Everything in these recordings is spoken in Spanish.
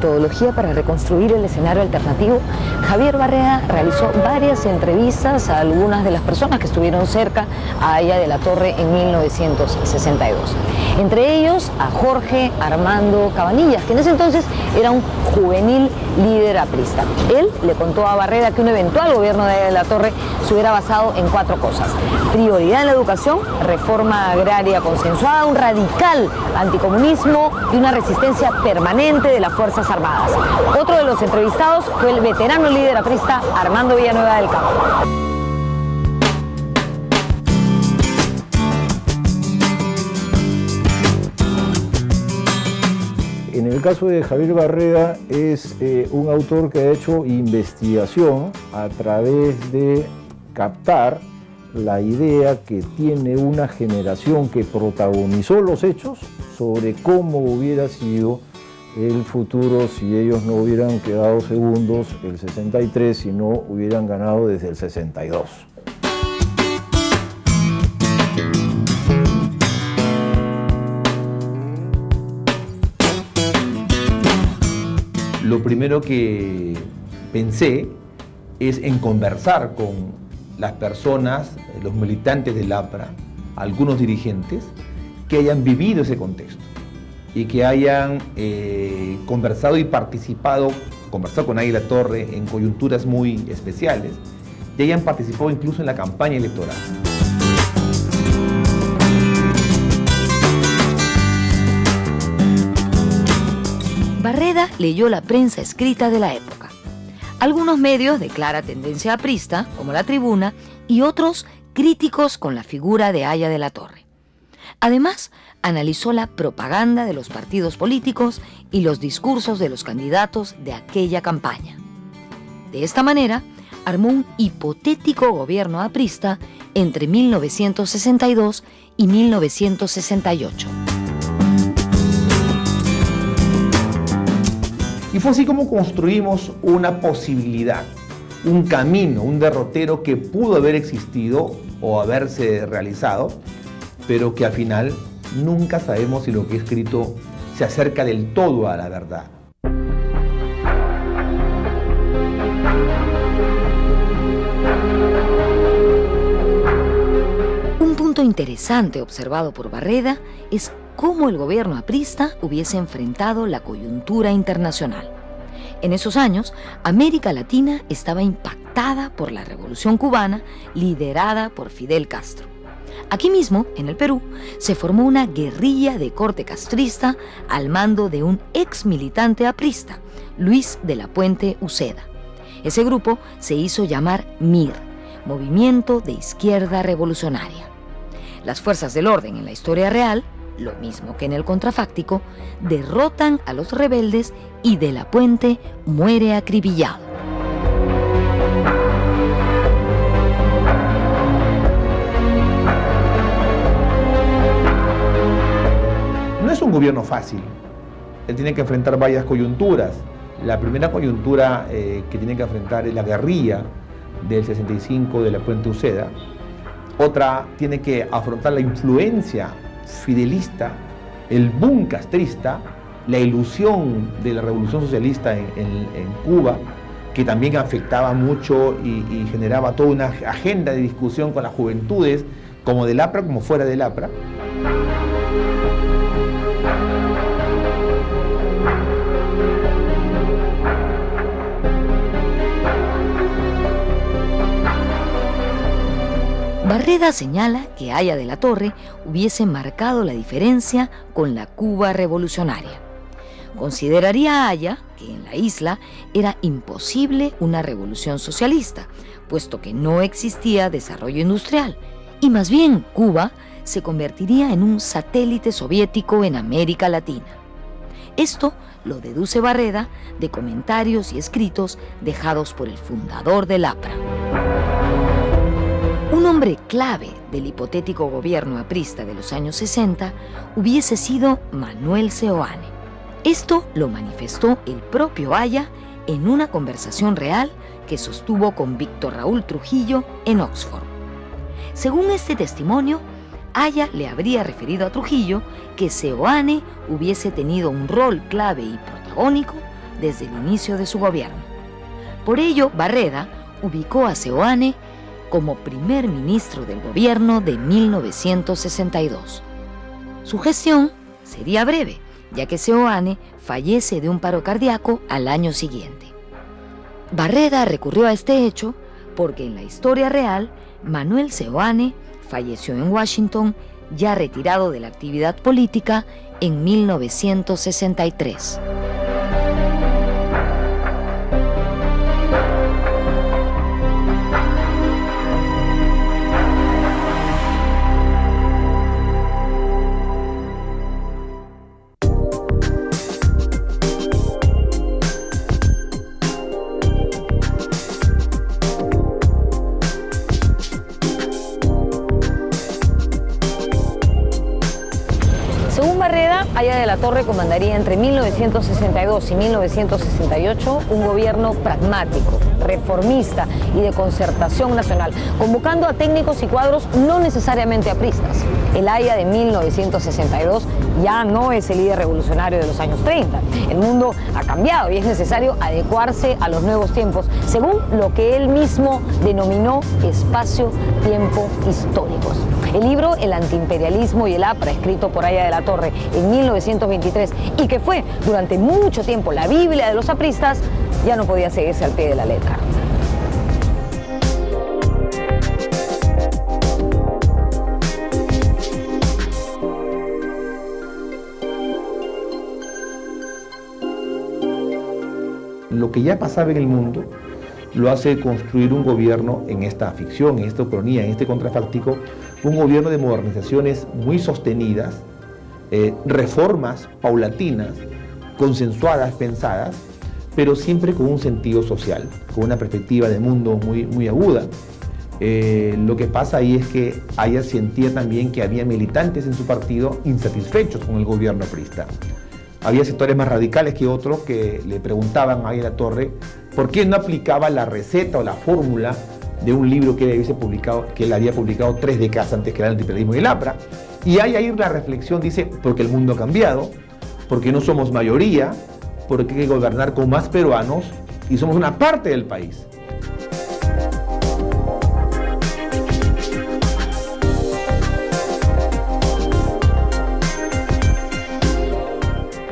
metodología para reconstruir el escenario alternativo, Javier Barreda realizó varias entrevistas a algunas de las personas que estuvieron cerca a Haya de la Torre en 1962. Entre ellos a Jorge Armando Cabanillas, que en ese entonces era un juvenil líder aprista. Él le contó a Barreda que un eventual gobierno de Haya de la Torre se hubiera basado en 4 cosas: prioridad en la educación, reforma agraria consensuada, un radical anticomunismo y una resistencia permanente de las Fuerzas Armadas. Otro de los entrevistados fue el veterano líder aprista Armando Villanueva del Campo. En el caso de Javier Barreda es un autor que ha hecho investigación a través de captar la idea que tiene una generación que protagonizó los hechos sobre cómo hubiera sido el futuro si ellos no hubieran quedado segundos el 63, si no hubieran ganado desde el 62. Lo primero que pensé es en conversar con las personas, los militantes del APRA, algunos dirigentes, que hayan vivido ese contexto y que hayan conversado y conversado con Haya de la Torre en coyunturas muy especiales y hayan participado incluso en la campaña electoral. Barreda leyó la prensa escrita de la época. Algunos medios de clara tendencia aprista, como La Tribuna, y otros críticos con la figura de Haya de la Torre. Además, analizó la propaganda de los partidos políticos y los discursos de los candidatos de aquella campaña. De esta manera, armó un hipotético gobierno aprista entre 1962 y 1968. Y fue así como construimos una posibilidad, un camino, un derrotero que pudo haber existido o haberse realizado, pero que al final nunca sabemos si lo que he escrito se acerca del todo a la verdad. Un punto interesante observado por Barreda es cómo el gobierno aprista hubiese enfrentado la coyuntura internacional. En esos años, América Latina estaba impactada por la Revolución Cubana liderada por Fidel Castro. Aquí mismo, en el Perú, se formó una guerrilla de corte castrista al mando de un ex militante aprista, Luis de la Puente Uceda. Ese grupo se hizo llamar MIR, Movimiento de Izquierda Revolucionaria. Las fuerzas del orden en la historia real, lo mismo que en el contrafáctico, derrotan a los rebeldes y de la Puente muere acribillado. No es un gobierno fácil. Él tiene que enfrentar varias coyunturas. La primera coyuntura que tiene que enfrentar es la guerrilla del 65 de la Puente Uceda. Otra tiene que afrontar la influencia fidelista, el boom castrista, la ilusión de la revolución socialista en Cuba, que también afectaba mucho y generaba toda una agenda de discusión con las juventudes, como del APRA como fuera del APRA. Barreda señala que Haya de la Torre hubiese marcado la diferencia con la Cuba revolucionaria. Consideraría Haya que en la isla era imposible una revolución socialista, puesto que no existía desarrollo industrial, y más bien Cuba se convertiría en un satélite soviético en América Latina. Esto lo deduce Barreda de comentarios y escritos dejados por el fundador del APRA. Un hombre clave del hipotético gobierno aprista de los años 60 hubiese sido Manuel Seoane. Esto lo manifestó el propio Haya en una conversación real que sostuvo con Víctor Raúl Trujillo en Oxford. Según este testimonio, Haya le habría referido a Trujillo que Seoane hubiese tenido un rol clave y protagónico desde el inicio de su gobierno. Por ello, Barreda ubicó a Seoane como primer ministro del gobierno de 1962. Su gestión sería breve, ya que Seoane fallece de un paro cardíaco al año siguiente. Barreda recurrió a este hecho porque en la historia real, Manuel Seoane falleció en Washington, ya retirado de la actividad política, en 1963. Aya de la Torre comandaría entre 1962 y 1968 un gobierno pragmático, reformista y de concertación nacional, convocando a técnicos y cuadros no necesariamente apristas. El Aya de 1962 ya no es el líder revolucionario de los años 30. El mundo ha cambiado y es necesario adecuarse a los nuevos tiempos, según lo que él mismo denominó espacio-tiempo históricos. El libro El antiimperialismo y el APRA, escrito por Aya de la Torre en 1923 y que fue durante mucho tiempo la Biblia de los apristas, ya no podía seguirse al pie de la letra. Lo que ya pasaba en el mundo lo hace construir un gobierno en esta ficción, en esta ucronía, en este contrafáctico, un gobierno de modernizaciones muy sostenidas, reformas paulatinas, consensuadas, pensadas, pero siempre con un sentido social, con una perspectiva de mundo muy aguda. Lo que pasa ahí es que Aya sentía también que había militantes en su partido insatisfechos con el gobierno aprista. Había sectores más radicales que otros que le preguntaban a Aya de la Torre por qué no aplicaba la receta o la fórmula de un libro que él había publicado 3 décadas antes, que era El antiimperialismo y el APRA. Y hay ahí la reflexión, dice, porque el mundo ha cambiado, porque no somos mayoría, porque hay que gobernar con más peruanos y somos una parte del país.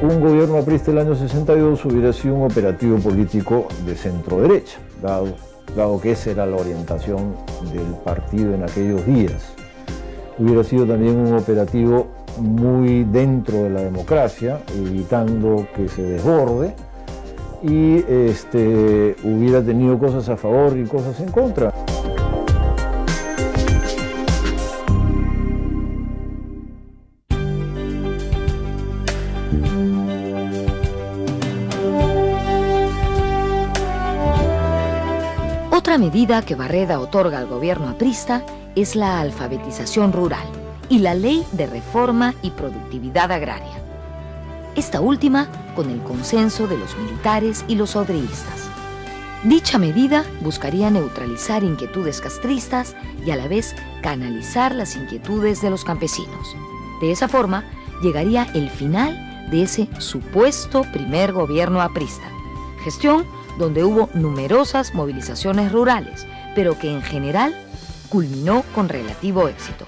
Un gobierno aprista del año 62 hubiera sido un operativo político de centro-derecha, dado que esa era la orientación del partido en aquellos días. Hubiera sido también un operativo muy dentro de la democracia, evitando que se desborde, y hubiera tenido cosas a favor y cosas en contra. Otra medida que Barreda otorga al gobierno aprista es la alfabetización rural y la Ley de Reforma y Productividad Agraria. Esta última con el consenso de los militares y los odreístas. Dicha medida buscaría neutralizar inquietudes castristas y a la vez canalizar las inquietudes de los campesinos. De esa forma, llegaría el final de ese supuesto primer gobierno aprista, gestión donde hubo numerosas movilizaciones rurales, pero que en general culminó con relativo éxito.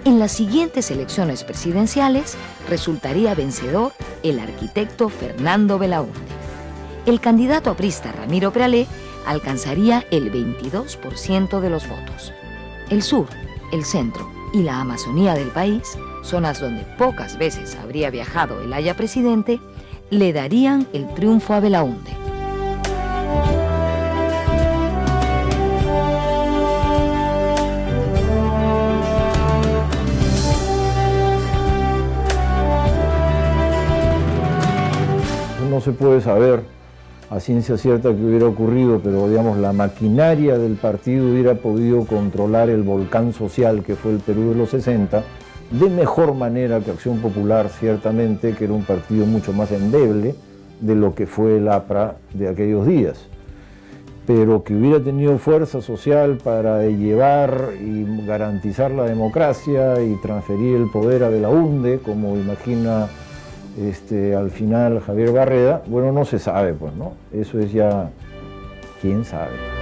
En las siguientes elecciones presidenciales resultaría vencedor el arquitecto Fernando Belaúnde. El candidato aprista Ramiro Prealé alcanzaría el 22% de los votos. El sur, el centro y la Amazonía del país, zonas donde pocas veces habría viajado el Aya presidente, le darían el triunfo a Belaúnde. No se puede saber a ciencia cierta que hubiera ocurrido, pero digamos la maquinaria del partido hubiera podido controlar el volcán social que fue el Perú de los 60 de mejor manera que Acción Popular, ciertamente, que era un partido mucho más endeble de lo que fue el APRA de aquellos días, pero que hubiera tenido fuerza social para llevar y garantizar la democracia y transferir el poder a Belaúnde, como imagina al final Javier Barreda? Bueno, no se sabe, pues, ¿no? Eso es ya, quién sabe.